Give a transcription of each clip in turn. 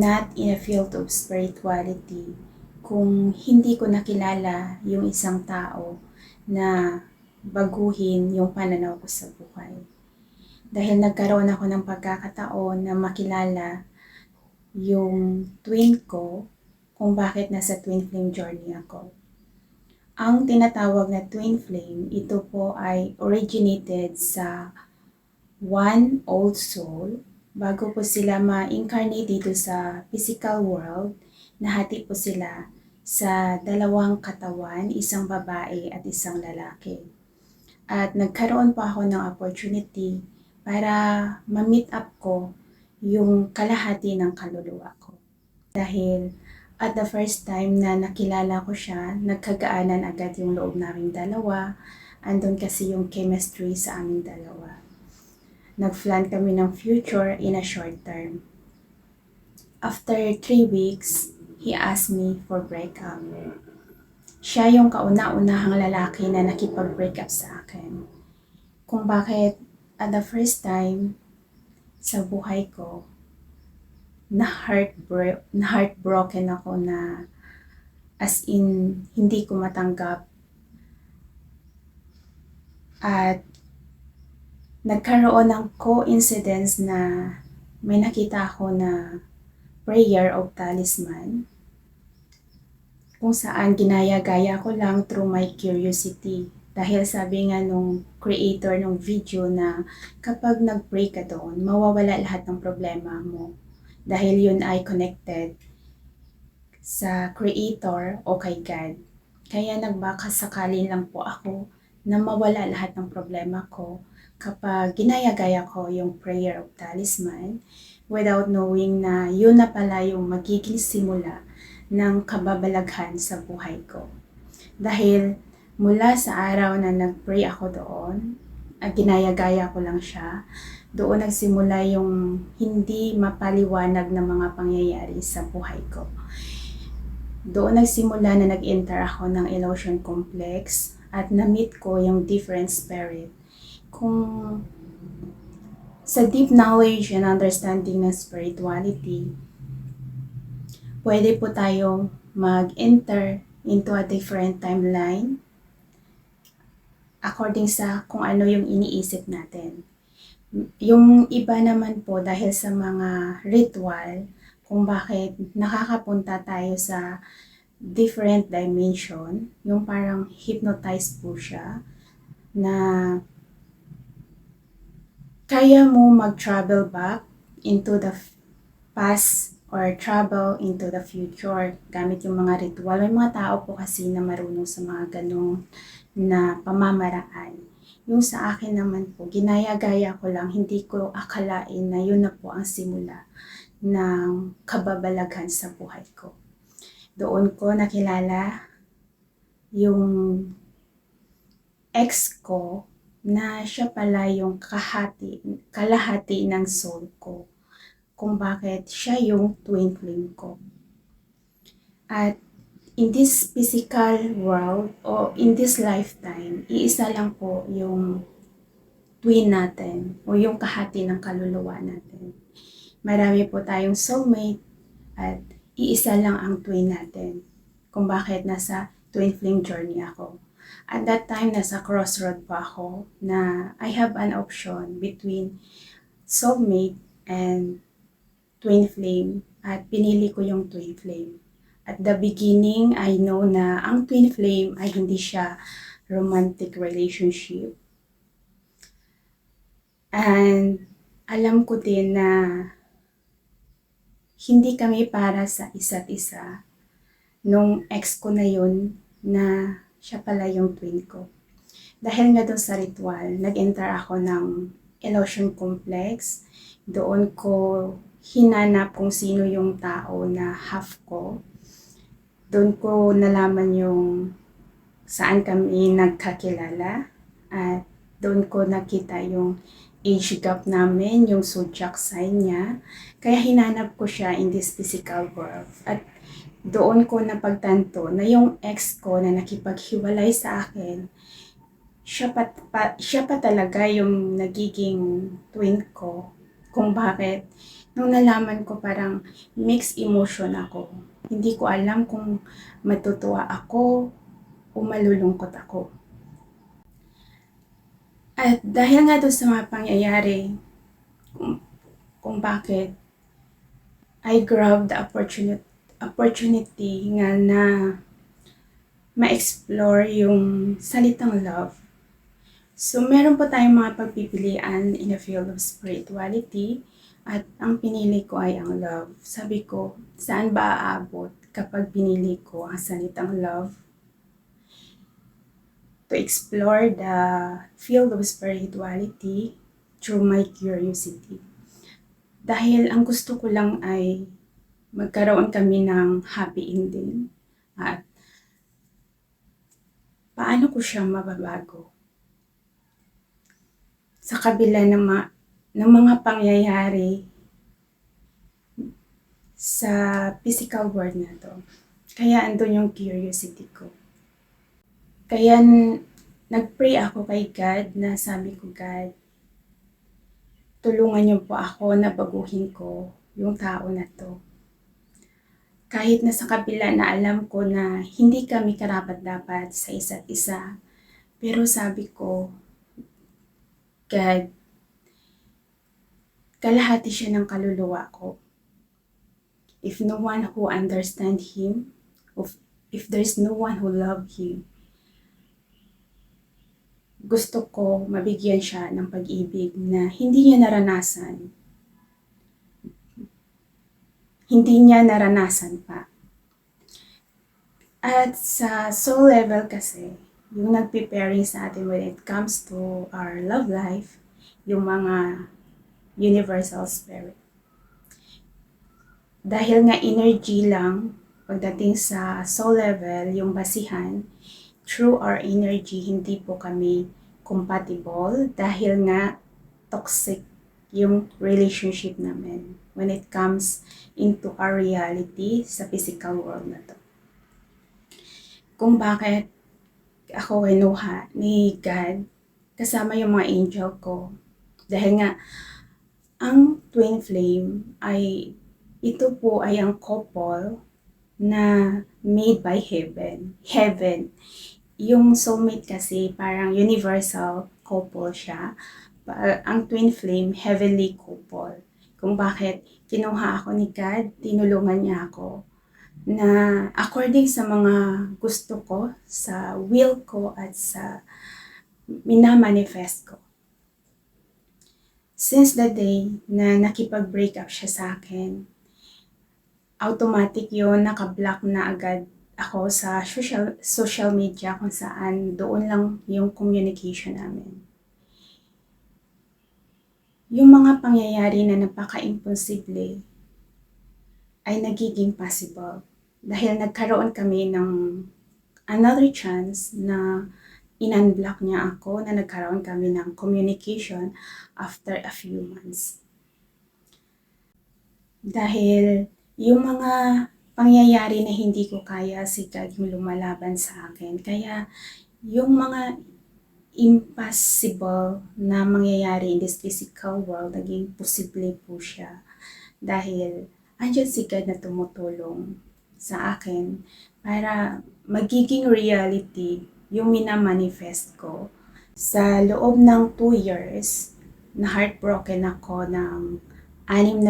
not in a field of spirituality kung hindi ko nakilala yung isang tao na baguhin yung pananaw ko sa buhay. Dahil nagkaroon ako ng pagkakataon na makilala yung twin ko kung bakit nasa twin flame journey ako. Ang tinatawag na twin flame, ito po ay originated sa one old soul bago po sila ma-incarnate dito sa physical world. Nahati po sila sa dalawang katawan, isang babae at isang lalaki. At nagkaroon pa ako ng opportunity para ma-meet up ko yung kalahati ng kaluluwa ko. Dahil at the first time na nakilala ko siya, nagkagaanan agad yung loob naming dalawa. Andun kasi yung chemistry sa aming dalawa. Nag-plan kami ng future in a short term. After 3 weeks, he asked me for breakup. Siya yung kauna-unahang lalaki na nakipag-break up sa akin. Kung bakit at the first time sa buhay ko, na-heartbroken ako na as in hindi ko matanggap. At nagkaroon ng coincidence na may nakita ako na prayer of talisman kung saan ginaya-gaya ko lang through my curiosity. Dahil sabi nga nung creator ng video na kapag nag-pray ka doon, mawawala lahat ng problema mo. Dahil yun ay connected sa creator o kay God. Kaya nagbakasakali lang po ako na mawala lahat ng problema ko kapag ginaya-gaya ko yung prayer of talisman without knowing na yun na pala yung magiging simula ng kababalaghan sa buhay ko. Dahil mula sa araw na nag-pray ako doon, ginaya-gaya ko lang siya, doon nagsimula yung hindi mapaliwanag na mga pangyayari sa buhay ko. Doon nagsimula na nag-enter ako ng illusion complex at na-meet ko yung different spirit. Kung sa deep knowledge and understanding ng spirituality, pwede po tayong mag-enter into a different timeline according sa kung ano yung iniisip natin. Yung iba naman po dahil sa mga ritual, kung bakit nakakapunta tayo sa different dimension, yung parang hypnotized po siya, na kaya mo mag-travel back into the past or travel into the future gamit yung mga ritual. May mga tao po kasi na marunong sa mga ganong na pamamaraan. Yung sa akin naman po, ginaya-gaya ko lang, hindi ko akalain na yun na po ang simula ng kababalaghan sa buhay ko. Doon ko nakilala yung ex ko na siya pala yung kalahati ng soul ko. Kung bakit siya yung twin flame ko. At in this physical world o in this lifetime, iisa lang po yung twin natin o yung kahati ng kaluluwa natin. Marami po tayong soulmate at iisa lang ang twin natin. Kung bakit nasa twin flame journey ako. At that time, nasa crossroad pa ako na I have an option between soulmate and twin flame at pinili ko yung twin flame. At the beginning, I know na ang twin flame ay hindi siya romantic relationship. And alam ko din na hindi kami para sa isa't isa. Nung ex ko na yun na siya pala yung twin ko. Dahil nga doon sa ritual, nag-enter ako ng illusion complex. Doon ko hinanap kung sino yung tao na half ko. Doon ko nalaman yung saan kami nagkakilala. At doon ko nakita yung age gap namin, yung zodiac sign niya. Kaya hinanap ko siya in this physical world. At doon ko napagtanto na yung ex ko na nakipaghiwalay sa akin, siya pa talaga yung nagiging twin ko. Kung bakit Nung nalaman ko, parang mixed emotion ako. Hindi ko alam kung matutuwa ako o malulungkot ako. At dahil nga doon sa mga pangyayari, kung bakit I grabbed the opportunity nga na ma-explore yung salitang love. So, meron po tayong mga pagpipilian in the field of spirituality at ang pinili ko ay ang love. Sabi ko, saan ba aabot kapag pinili ko ang salitang love? To explore the field of spirituality through my curiosity. Dahil ang gusto ko lang ay magkaroon kami ng happy ending at paano ko siya mababago sa kabila ng mga pangyayari sa physical world na to. Kaya andun yung curiosity ko. Kaya nag-pray ako kay God na sabi ko, God, tulungan niyo po ako na baguhin ko yung tao na to. Kahit na sa kabila na alam ko na hindi kami karapat-dapat sa isa't isa, pero sabi ko, God, kalahati siya ng kaluluwa ko. If no one who understand Him, if there's no one who love Him, gusto ko mabigyan siya ng pag-ibig na hindi niya naranasan pa. At sa soul level kasi, yung nag-preparing sa atin when it comes to our love life, yung mga universal spirit. Dahil nga energy lang, pagdating sa soul level, yung basihan, through our energy, hindi po kami compatible dahil nga toxic yung relationship namin when it comes into our reality sa physical world na to. Kung bakit ako kinuha ni God kasama yung mga angel ko. Dahil nga, ang twin flame ay, ito po ay ang couple na made by heaven. Heaven. Yung soulmate kasi parang universal couple siya. Ang twin flame, heavenly couple. Kung bakit kinuha ako ni God, tinulungan niya ako na according sa mga gusto ko, sa will ko at sa minamanifest ko. Since the day na nakipag-break up siya sa akin, automatic yun, naka-block na agad ako sa social media kung saan doon lang yung communication namin. Yung mga pangyayari na napaka-imposible ay nagiging possible dahil nagkaroon kami ng another chance na in-unblock niya ako, na nagkaroon kami ng communication after a few months. Dahil yung mga pangyayari na hindi ko kaya, si God yung lumalaban sa akin. Kaya yung mga impossible na mangyayari in this physical world, naging posible po siya. Dahil andyan si God na tumutulong sa akin para magiging reality yung minamanifest ko. Sa loob ng 2 years, na heartbroken ako ng 6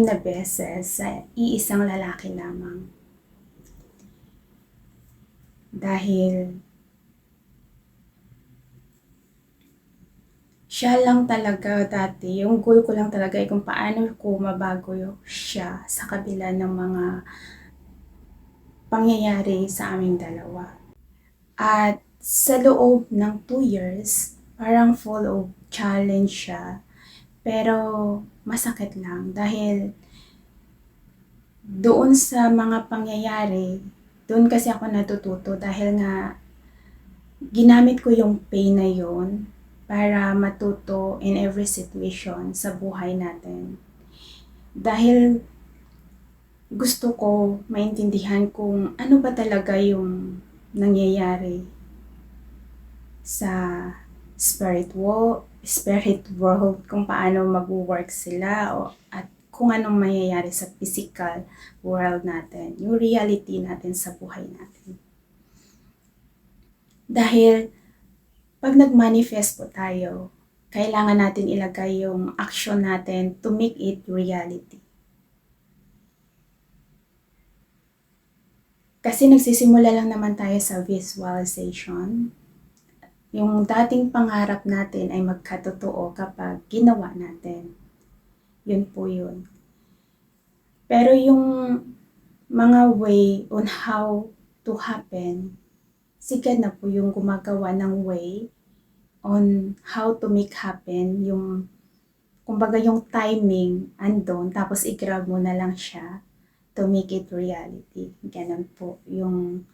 na beses sa iisang lalaki lamang. Dahil siya lang talaga dati, yung goal ko lang talaga ay kung paano ko mabago siya sa kabila ng mga pangyayari sa aming dalawa. At sa loob ng 2 years, parang full of challenge siya. Pero masakit lang dahil doon sa mga pangyayari, doon kasi ako natututo dahil nga ginamit ko yung pain na yon para matuto in every situation sa buhay natin. Dahil gusto ko maintindihan kung ano ba talaga yung nangyayari sa spirit world, spirit world, kung paano mag-work sila at kung anong mangyayari sa physical world natin, yung reality natin sa buhay natin. Dahil pag nag-manifest po tayo, kailangan natin ilagay yung action natin to make it reality. Kasi nagsisimula lang naman tayo sa visualization. Yung dating pangarap natin ay magkatotoo kapag ginawa natin. Yun po yun. Pero yung mga way on how to happen, si God na po yung gumagawa ng way on how to make happen. Yung, kumbaga yung timing andon, tapos i-grab mo na lang siya to make it reality. Ganun po yung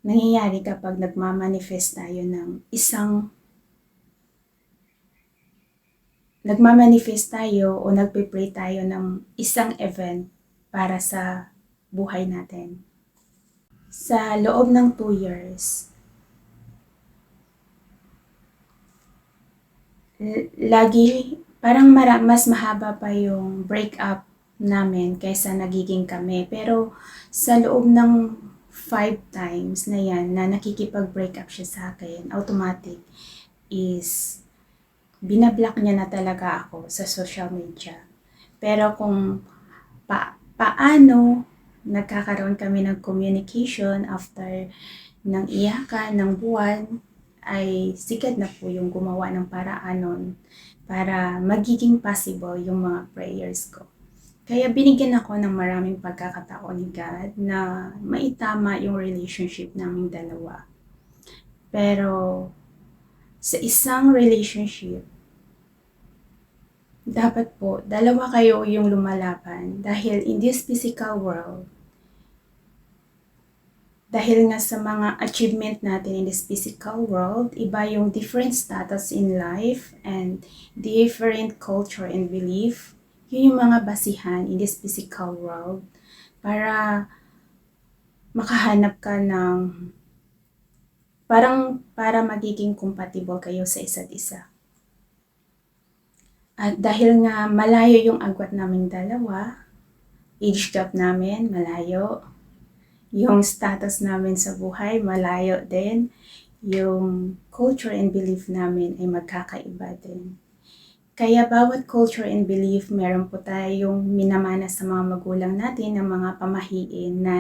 nangyayari kapag nagmamanifest tayo ng nagmamanifest tayo o nagpe-pray tayo ng isang event para sa buhay natin. Sa loob ng 2 years, lagi parang mas mahaba pa yung breakup namin kaysa nagiging kami. Pero sa loob ng 5 times na yan na nakikipag-break up siya sa akin, automatic is binablock niya na talaga ako sa social media. Pero kung paano nagkakaroon kami ng communication after ng iyakan, ng buwan, ay sigad na po yung gumawa ng paraan nun para magiging possible yung mga prayers ko. Kaya binigyan ako ng maraming pagkakataon ni God na maitama yung relationship naming dalawa. Pero sa isang relationship, dapat po dalawa kayo yung lumalaban dahil in this physical world, dahil nga sa mga achievement natin in this physical world, iba yung different status in life and different culture and belief. Yun yung mga basihan in this physical world para makahanap ka ng para magiging compatible kayo sa isa't isa. At dahil nga malayo yung agwat naming dalawa, age gap namin malayo, yung status namin sa buhay malayo din, yung culture and belief namin ay magkakaiba din. Kaya bawat culture and belief, meron po tayong minamana sa mga magulang natin ng mga pamahiin na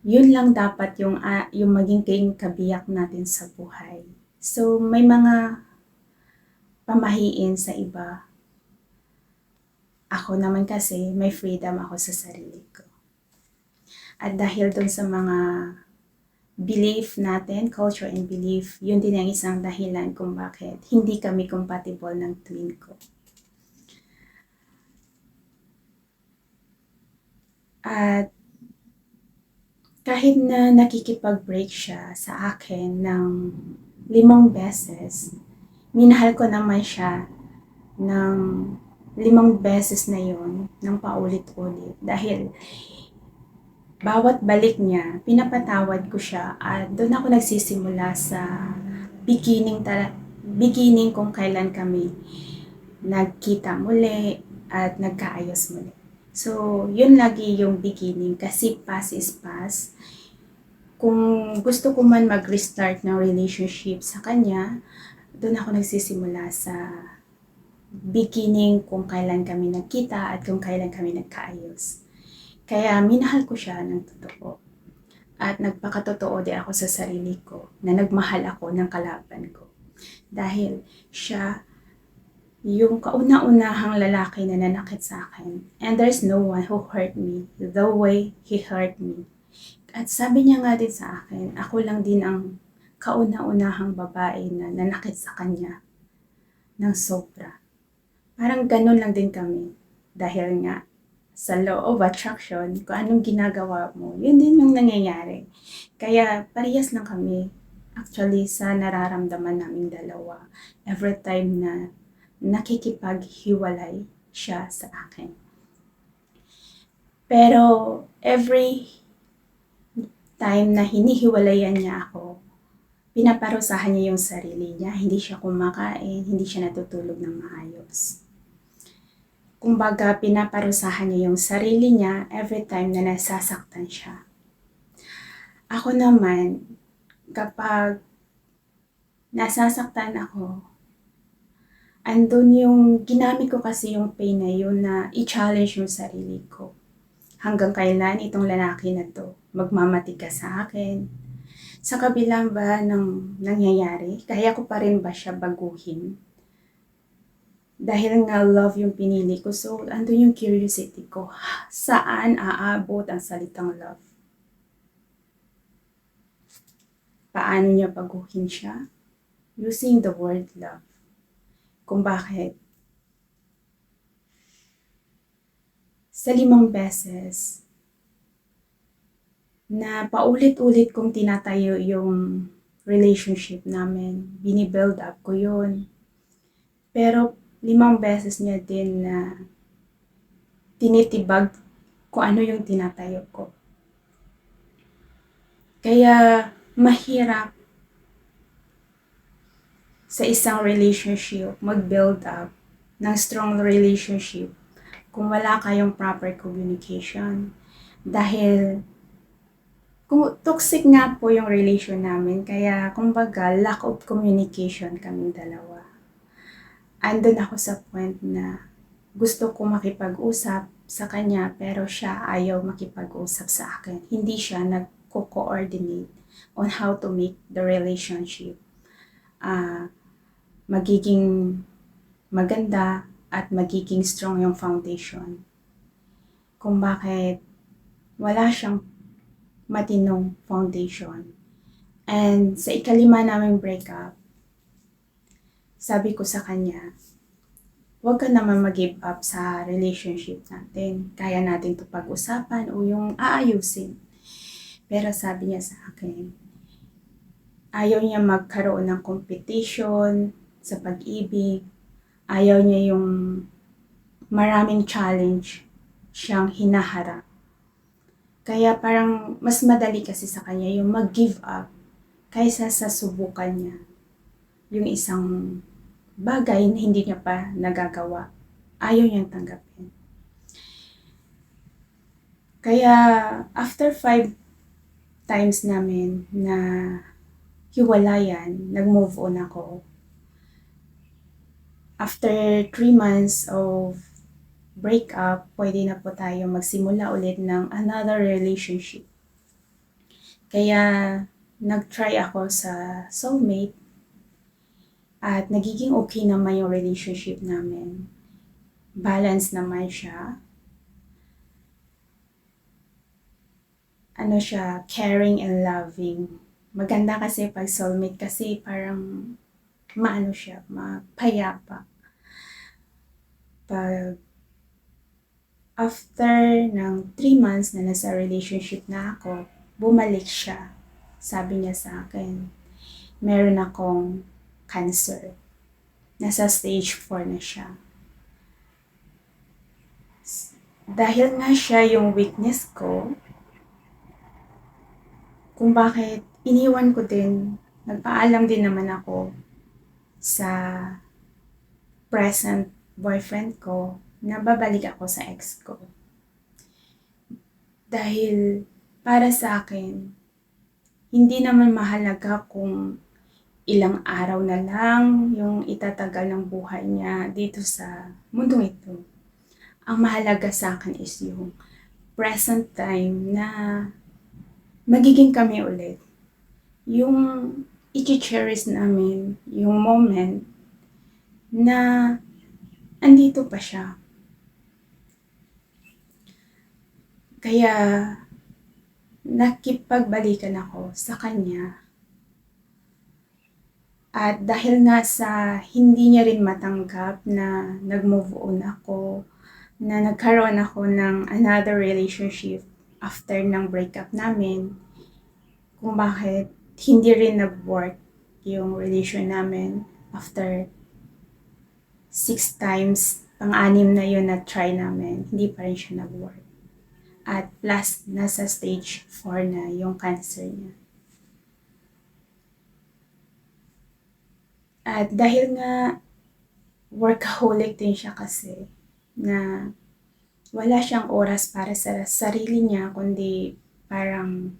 yun lang dapat yung maging kabiyak natin sa buhay. So may mga pamahiin sa iba. Ako naman kasi may freedom ako sa sarili ko. At dahil dun sa mga belief natin, culture and belief, yun din ang isang dahilan kung bakit hindi kami compatible ng twin ko. At kahit na nakikipag-break siya sa akin ng 5 beses, minahal ko naman siya ng 5 beses na yun, ng paulit-ulit. Dahil bawat balik niya, pinapatawad ko siya at doon ako nagsisimula sa beginning kung kailan kami nagkita muli at nagkaayos muli. So, yun lagi yung beginning kasi past is past. Kung gusto ko man mag-restart ng relationship sa kanya, doon ako nagsisimula sa beginning kung kailan kami nagkita at kung kailan kami nagkaayos. Kaya minahal ko siya ng totoo. At nagpakatotoo din ako sa sarili ko na nagmahal ako ng kalaban ko. Dahil siya yung kauna-unahang lalaki na nanakit sa akin. And there's no one who hurt me the way he hurt me. At sabi niya nga din sa akin, ako lang din ang kauna-unahang babae na nanakit sa kanya ng sobra. Parang ganun lang din kami. Dahil nga, sa law of attraction, kung anong ginagawa mo, yun din yung nangyayari. Kaya parehas lang kami actually sa nararamdaman naming dalawa every time na nakikipaghiwalay siya sa akin. Pero every time na hinihiwalayan niya ako, pinaparusahan niya yung sarili niya, hindi siya kumakain, hindi siya natutulog ng maayos. Kumbaga, pinaparusahan niya yung sarili niya every time na nasasaktan siya. Ako naman, kapag nasasaktan ako, andun yung ginamit ko kasi yung pain na yun na i-challenge yung sarili ko. Hanggang kailan itong lalaki na to magmamatigas sa akin? Sa kabilang ba ng nangyayari, kaya ko pa rin ba siya baguhin? Dahil nga love yung pinili ko, so andun yung curiosity ko. Saan aabot ang salitang love? Paano niya baguhin siya? Using the word love. Kung bakit sa 5 beses na paulit-ulit kong tinatayo yung relationship namin, binibuild up ko yun. Pero 5 beses niya din na tinitibag kung ano yung tinatayo ko. Kaya mahirap sa isang relationship mag-build up ng strong relationship kung wala kayong proper communication. Dahil kung toxic nga po yung relation namin, kaya kumbaga lack of communication kaming dalawa. Andun ako sa point na gusto ko makipag-usap sa kanya pero siya ayaw makipag-usap sa akin. Hindi siya nagko-coordinate on how to make the relationship magiging maganda at magiging strong yung foundation. Kung bakit wala siyang matinong foundation. And sa 5 naming breakup, sabi ko sa kanya, huwag ka naman mag-give up sa relationship natin. Kaya natin ito pag-usapan o yung aayusin. Pero sabi niya sa akin, ayaw niya magkaroon ng competition sa pag-ibig. Ayaw niya yung maraming challenge siyang hinaharap. Kaya parang mas madali kasi sa kanya yung mag-give up kaysa sa subukan niya yung isang bagay na hindi niya pa nagagawa. Ayaw niyang tanggapin. Kaya after 5 times namin na hiwalayan, nag-move on ako. After 3 months of breakup, pwede na po tayo magsimula ulit ng another relationship. Kaya nag-try ako sa soulmate at nagiging okay naman yung relationship namin. Balance naman siya. Ano siya, caring and loving. Maganda kasi pag soulmate kasi parang maano siya, mapayapa. Pag after ng 3 months na nasa relationship na ako, bumalik siya. Sabi niya sa akin, meron akong cancer. Nasa stage 4 na siya. Dahil nga siya yung weakness ko, kung bakit iniwan ko din, nagpaalam din naman ako sa present boyfriend ko na babalik ako sa ex ko. Dahil para sa akin, hindi naman mahalaga kung ilang araw na lang yung itatagal ng buhay niya dito sa mundong ito. Ang mahalaga sa akin is yung present time na magiging kami ulit. Yung i-cherish namin yung moment na andito pa siya. Kaya nakipagbalikan ako sa kanya. At dahil nga sa hindi niya rin matanggap na nag-move on ako, na nagkaroon ako ng another relationship after ng breakup namin, kung bakit hindi rin nag-work yung relation namin after 6 times, pang-anim na yun na try namin, hindi pa rin siya nag-work. At plus, nasa stage 4 na yung cancer niya. At dahil nga workaholic din siya kasi, na wala siyang oras para sa sarili niya, kundi parang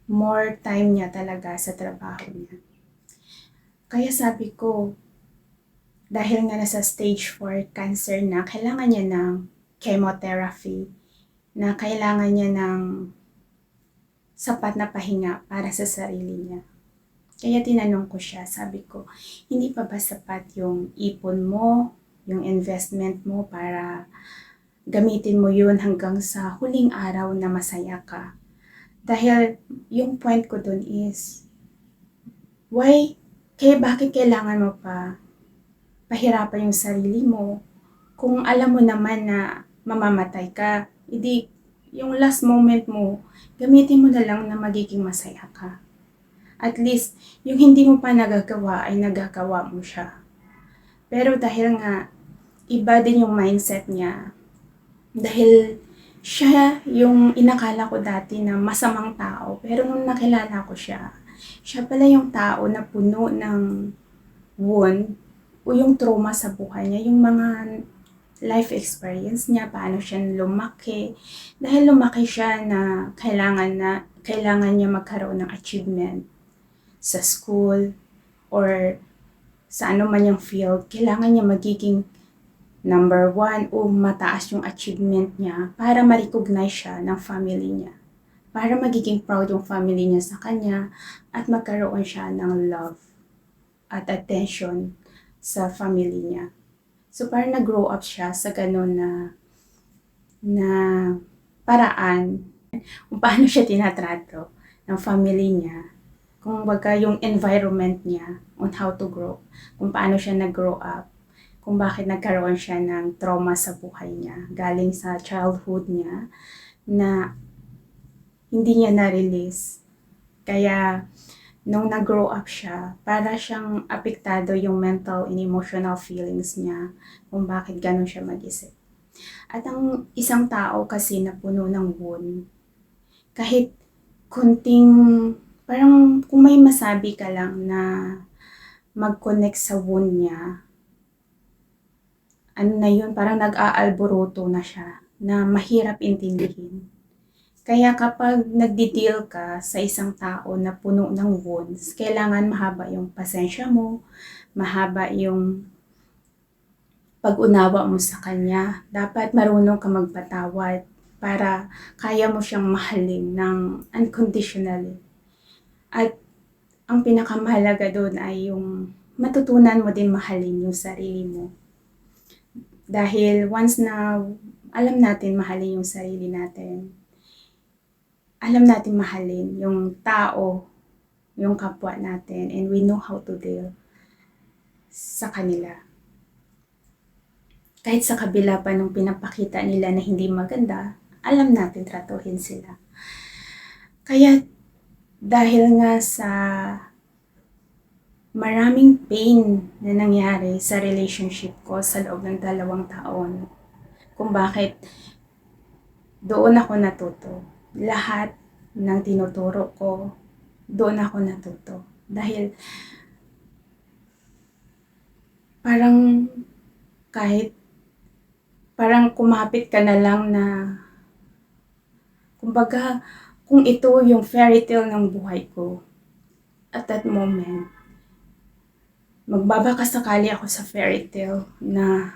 more time niya talaga sa trabaho niya. Kaya sabi ko, dahil nga nasa stage 4 cancer na, kailangan niya ng chemotherapy, na kailangan niya ng sapat na pahinga para sa sarili niya. Kaya tinanong ko siya, sabi ko, hindi pa ba sapat yung ipon mo, yung investment mo para gamitin mo yun hanggang sa huling araw na masaya ka? Dahil yung point ko dun is, bakit kailangan mo pa pahirapan yung sarili mo kung alam mo naman na mamamatay ka? Hindi, yung last moment mo, gamitin mo na lang na magiging masaya ka. At least, yung hindi mo pa nagagawa ay nagagawa mo siya. Pero dahil nga, iba din yung mindset niya. Dahil siya yung inakala ko dati na masamang tao. Pero nung nakilala ko siya, siya pala yung tao na puno ng wound o yung trauma sa buhay niya. Yung mga life experience niya, paano siya lumaki. Dahil lumaki siya na kailangan niya magkaroon ng achievement sa school or sa ano man yung field, kailangan niya magiging number 1 o mataas yung achievement niya para ma-recognize siya ng family niya. Para magiging proud yung family niya sa kanya at magkaroon siya ng love at attention sa family niya. So parang nag-grow up siya sa ganun na paraan kung paano siya tinatrato ng family niya. Kung baga yung environment niya on how to grow, kung paano siya nag-grow up, kung bakit nagkaroon siya ng trauma sa buhay niya, galing sa childhood niya na hindi niya na-release. Kaya nung nag-grow up siya, para siyang apektado yung mental and emotional feelings niya kung bakit ganun siya mag-isip. At ang isang tao kasi na puno ng wound, kahit kunting, parang kung may masabi ka lang na mag-connect sa wound niya, ano na yun, parang nag-aalboroto na siya, na mahirap intindihin. Kaya kapag nagdi-deal ka sa isang tao na puno ng wounds, kailangan mahaba yung pasensya mo, mahaba yung pag-unawa mo sa kanya. Dapat marunong ka magpatawad para kaya mo siyang mahalin ng unconditionally. At ang pinakamahalaga doon ay yung matutunan mo din mahalin yung sarili mo. Dahil once na alam natin mahalin yung sarili natin, alam natin mahalin yung tao, yung kapwa natin, and we know how to deal sa kanila. Kahit sa kabila pa nung pinapakita nila na hindi maganda, alam natin tratuhin sila. Kaya dahil nga sa maraming pain na nangyari sa relationship ko sa loob ng 2 taon, kung bakit doon ako natuto. Lahat ng tinuturo ko, doon ako natuto. Dahil parang kumapit ka na lang na, kumbaga, kung ito yung fairy tale ng buhay ko, at that moment, magbabakasakali ako sa fairy tale na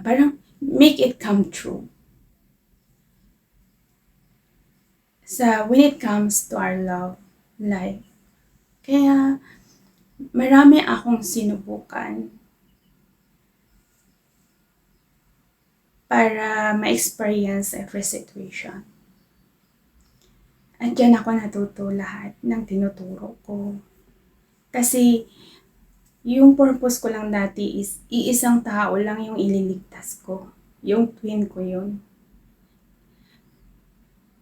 parang make it come true. When it comes to our love life. Kaya marami akong sinubukan para ma-experience every situation. At dyan ako natuto lahat ng tinuturo ko. Kasi yung purpose ko lang dati is iisang tao lang yung ililigtas ko. Yung twin ko yun.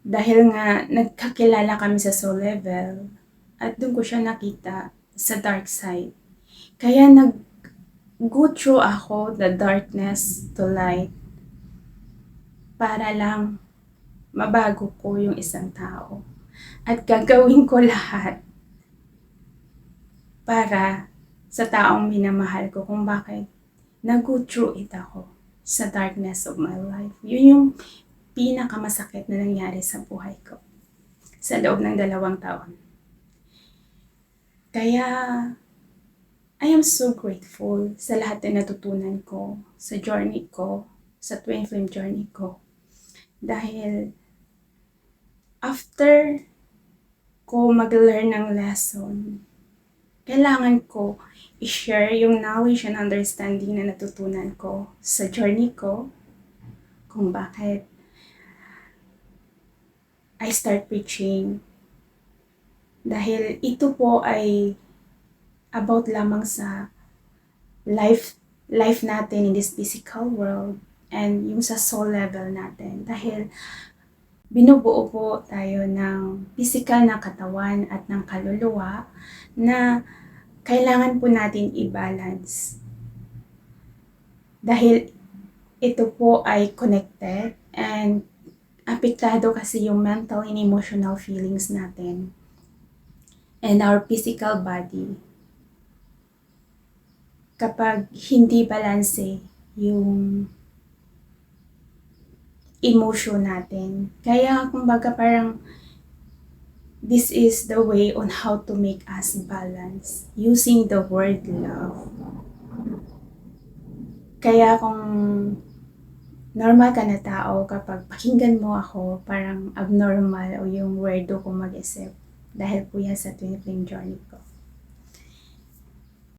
Dahil nga nagkakilala kami sa soul level at doon ko siya nakita sa dark side. Kaya nag-go through ako the darkness to light para lang mabago ko yung isang tao. At gagawin ko lahat para sa taong minamahal ko kung bakit nag-go through it ako sa darkness of my life. Yun yung pinakamasakit na nangyari sa buhay ko sa loob ng 2 taon. Kaya, I am so grateful sa lahat na natutunan ko sa journey ko, sa twin flame journey ko. Dahil, after ko mag-learn ng lesson, kailangan ko i-share yung knowledge and understanding na natutunan ko sa journey ko, kung bakit I start preaching. Dahil ito po ay about lamang sa life natin in this physical world and yung sa soul level natin. Dahil binubuo po tayo ng physical na katawan at ng kaluluwa na kailangan po natin i-balance. Dahil ito po ay connected and apektado kasi yung mental and emotional feelings natin and our physical body kapag hindi balanse yung emotion natin. Kaya kumbaga parang this is the way on how to make us balance using the word love. Kaya kung normal ka na tao, kapag pakinggan mo ako, parang abnormal o yung weirdo ko mag-isip. Dahil po yan sa twin flame journey ko.